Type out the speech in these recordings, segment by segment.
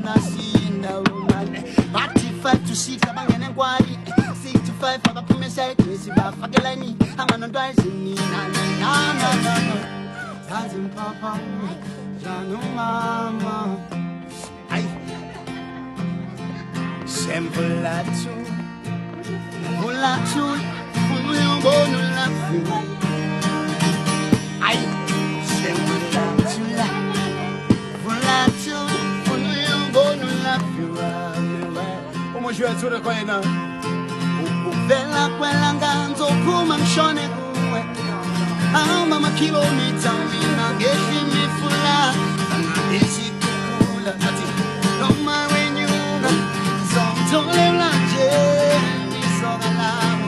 nasinda woman. 45 to 6 abangena enkwali. 6 to 5 abaphuma esayidini bafake line. Anganonto ayizini na. Zazi mpapa janu mama. Ay. Sembulatu. Bulatu. Uyongonu lafi. Ay. Sembulatu la. Bulatu. Uyongonu lafi. Como je vais tout quoi na. Ukuvela kwelanga nzophuma mshone kuwe. Mama kilomita mina geshi mifula. Isi kukula ati. Noma wenyunga. Zontole mlanje. Nisoga lamu.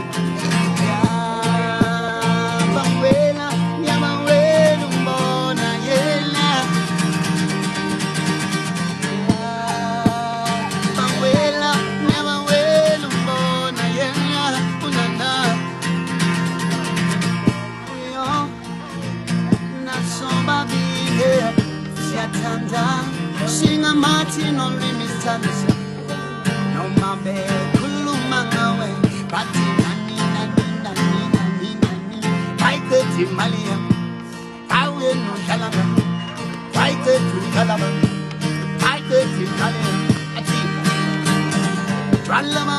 Yabawela mbona yela. Yabawela mbona yela. Unana. Nasomba bihe. Siatanda. Singa mati no limitandisa. No mabe kuluma ngawe. Pati nani. Fight it in Malia. I will no Kalama. Fight it to Kalama. Fight it in Malia. Tralama.